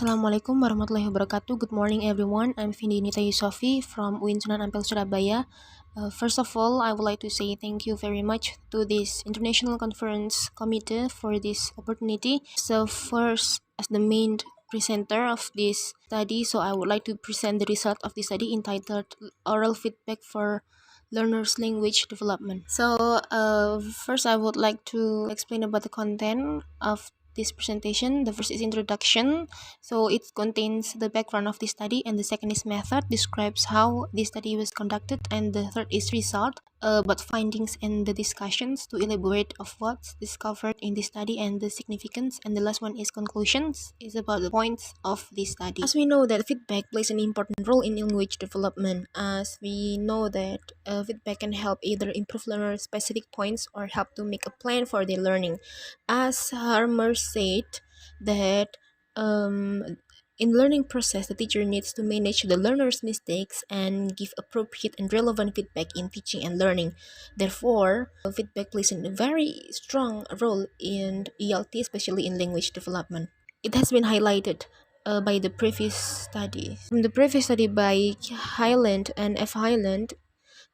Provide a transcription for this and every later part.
Assalamualaikum warahmatullahi wabarakatuh. Good morning, everyone. I'm Vindi Nita Yusofi from UIN Sunan Ampel, Surabaya. First of all, I would like to say thank you very much to this International Conference Committee for this opportunity. So first, as the main presenter of this study, so I would like to present the result of the study entitled Oral Feedback for Learners' Language Development. So first, I would like to explain about the content of this presentation. The first is introduction, so it contains the background of the study, and the second is method, describes how the study was conducted, and the third is result, but findings and the discussions to elaborate of what's discovered in the study and the significance, and the last one is conclusions, is about the points of the study. As we know that feedback plays an important role in language development, as we know that feedback can help either improve learner specific points or help to make a plan for their learning. As Harmer said that in learning process, the teacher needs to manage the learner's mistakes and give appropriate and relevant feedback in teaching and learning. Therefore, feedback plays a very strong role in ELT, especially in language development. It has been highlighted by the previous study. From the previous study by Highland and F. Highland,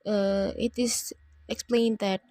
it is explained that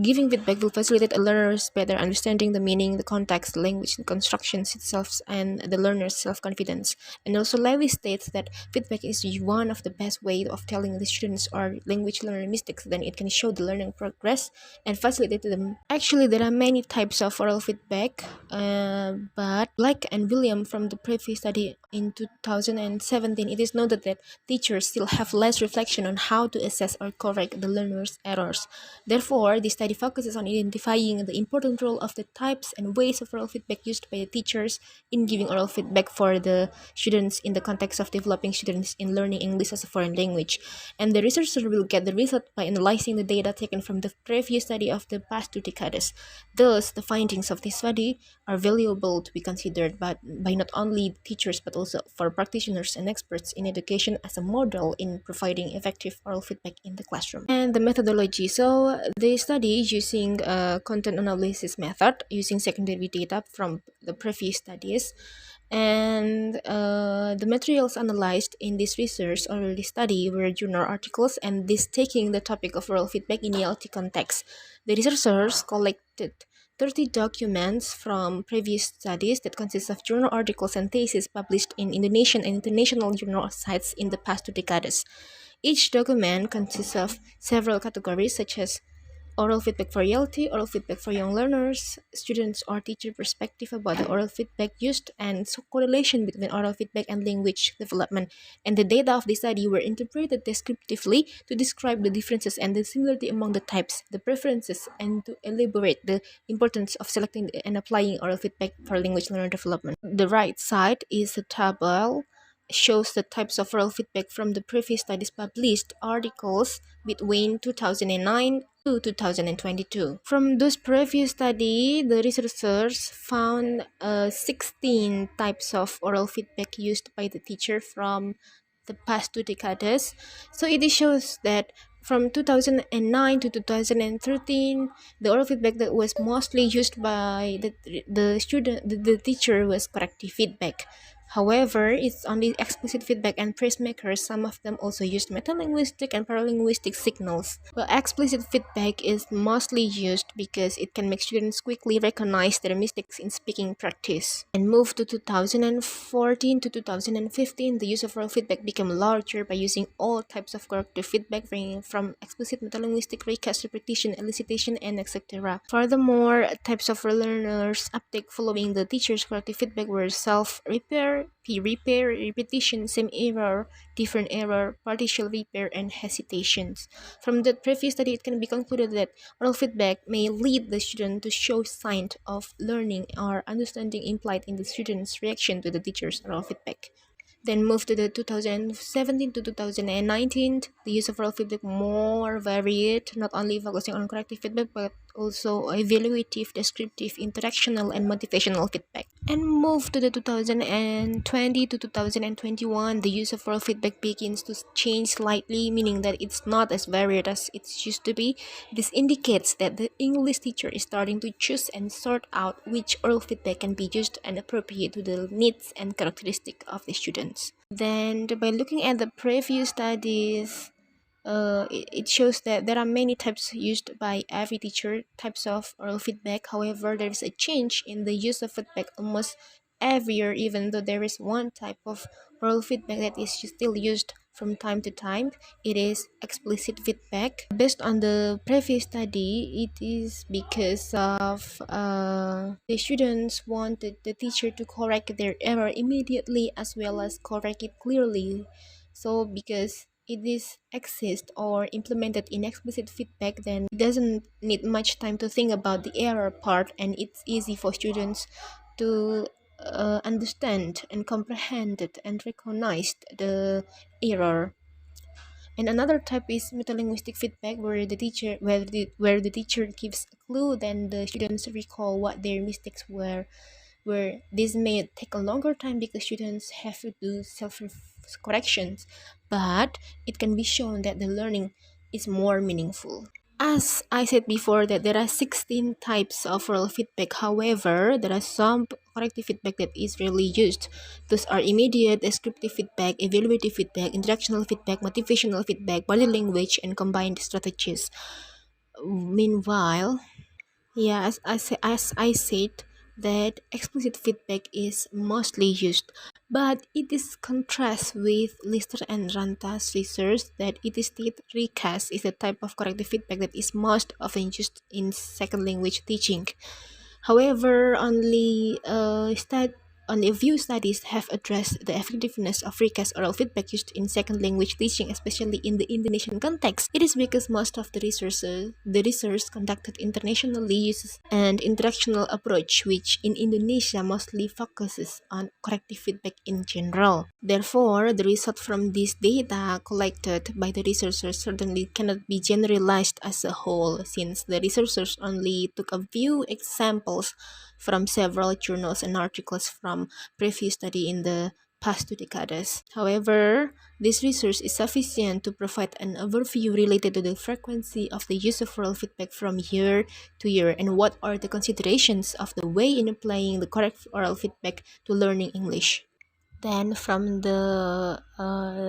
giving feedback will facilitate a learner's better understanding the meaning, the context, the language, the constructions itself, and the learner's self-confidence. And also Lewis states that feedback is one of the best ways of telling the students or language learner mistakes, then it can show the learning progress and facilitate them. Actually, there are many types of oral feedback, but Black and William from the previous study in 2017, it is noted that teachers still have less reflection on how to assess or correct the learner's errors. Therefore, the study focuses on identifying the important role of the types and ways of oral feedback used by the teachers in giving oral feedback for the students in the context of developing students in learning English as a foreign language. And the researcher will get the result by analyzing the data taken from the previous study of the past 2 decades. Thus, the findings of this study are valuable to be considered by not only teachers but also for practitioners and experts in education as a model in providing effective oral feedback in the classroom. And the methodology. So the study using content analysis method using secondary data from the previous studies, and the materials analyzed in this research or this study were journal articles, and this taking the topic of oral feedback in ELT context. The researchers collected 30 documents from previous studies that consist of journal articles and theses published in Indonesian and international journal sites in the past 2 decades. Each document consists of several categories such as oral feedback for ELT, oral feedback for young learners, students or teacher perspective about the oral feedback used, and so correlation between oral feedback and language development. And the data of the study were interpreted descriptively to describe the differences and the similarity among the types, the preferences, and to elaborate the importance of selecting and applying oral feedback for language learner development. The right side is a table shows the types of oral feedback from the previous studies published articles between 2009 to 2022. From those previous study, the researchers found 16 types of oral feedback used by the teacher from the past 2 decades. So it shows that from 2009 to 2013, the oral feedback that was mostly used by the teacher was corrective feedback. However, it's only explicit feedback and praise makers. Some of them also used metalinguistic and paralinguistic signals. Well, explicit feedback is mostly used because it can make students quickly recognize their mistakes in speaking practice. And move to 2014 to 2015, the use of oral feedback became larger by using all types of corrective feedback ranging from explicit metalinguistic, recast, repetition, elicitation, and etc. Furthermore, types of learners uptake following the teacher's corrective feedback were self-repair, P-repair, repetition, same error, different error, partial repair, and hesitations. From the previous study, it can be concluded that oral feedback may lead the student to show signs of learning or understanding implied in the student's reaction to the teacher's oral feedback. Then move to the 2017 to 2019, the use of oral feedback more varied, not only focusing on corrective feedback but also evaluative, descriptive, interactional, and motivational feedback. And move to the 2020 to 2021, the use of oral feedback begins to change slightly, meaning that it's not as varied as it used to be. This indicates that the English teacher is starting to choose and sort out which oral feedback can be used and appropriate to the needs and characteristics of the students. Then, by looking at the previous studies, it shows that there are many types used by every teacher, types of oral feedback. However, there is a change in the use of feedback almost every year, even though there is one type of oral feedback that is still used from time to time. It is explicit feedback. Based on the previous study, it is because of the students wanted the teacher to correct their error immediately as well as correct it clearly. So because it is exist or implemented in explicit feedback, then it doesn't need much time to think about the error part, and it's easy for students to understand and comprehend it and recognize the error. And another type is metalinguistic feedback, where the teacher gives a clue, then the students recall what their mistakes were, where this may take a longer time because students have to do self corrections, but it can be shown that the learning is more meaningful. As I said before, that there are 16 types of oral feedback. However, there are some corrective feedback that is rarely used. Those are immediate, descriptive feedback, evaluative feedback, interactional feedback, motivational feedback, body language, and combined strategies. Meanwhile, yeah, as I said, that explicit feedback is mostly used, but it is contrast with Lister and Ranta's research that it is state recast is a type of corrective feedback that is most often used in second language teaching. However, only a few studies have addressed the effectiveness of recast oral feedback used in second language teaching, especially in the Indonesian context. It is because most of the research conducted internationally uses an interactional approach, which in Indonesia mostly focuses on corrective feedback in general. Therefore, the result from this data collected by the researchers certainly cannot be generalized as a whole, since the researchers only took a few examples from several journals and articles from previous study in the past 2 decades. However, this research is sufficient to provide an overview related to the frequency of the use of oral feedback from year to year and what are the considerations of the way in applying the correct oral feedback to learning English. Then, from the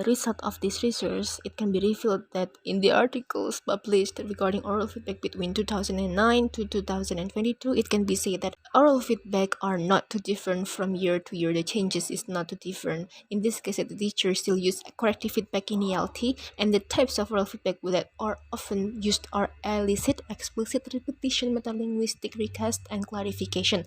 result of this research, it can be revealed that in the articles published regarding oral feedback between 2009 to 2022, it can be said that oral feedback are not too different from year to year. The changes is not too different. In this case, the teacher still use corrective feedback in ELT, and the types of oral feedback that are often used are elicit, explicit, repetition, metalinguistic, recast, and clarification,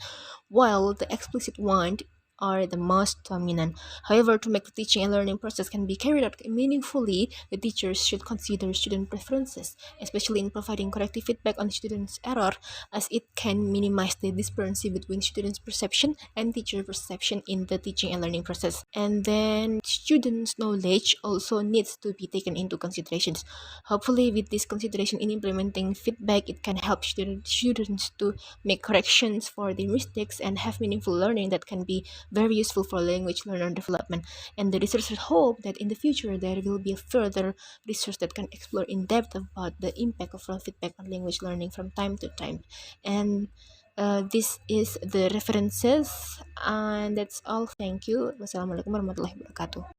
while the explicit one are the most dominant. However, to make the teaching and learning process can be carried out meaningfully, the teachers should consider student preferences, especially in providing corrective feedback on students' error, as it can minimize the disparity between students' perception and teacher perception in the teaching and learning process. And then students' knowledge also needs to be taken into considerations. Hopefully, with this consideration in implementing feedback, it can help students to make corrections for their mistakes and have meaningful learning that can be very useful for language learner development. And the researchers hope that in the future there will be a further research that can explore in depth about the impact of oral feedback on language learning from time to time. And this is the references, and that's all. Thank you. Wassalamualaikum warahmatullahi wabarakatuh.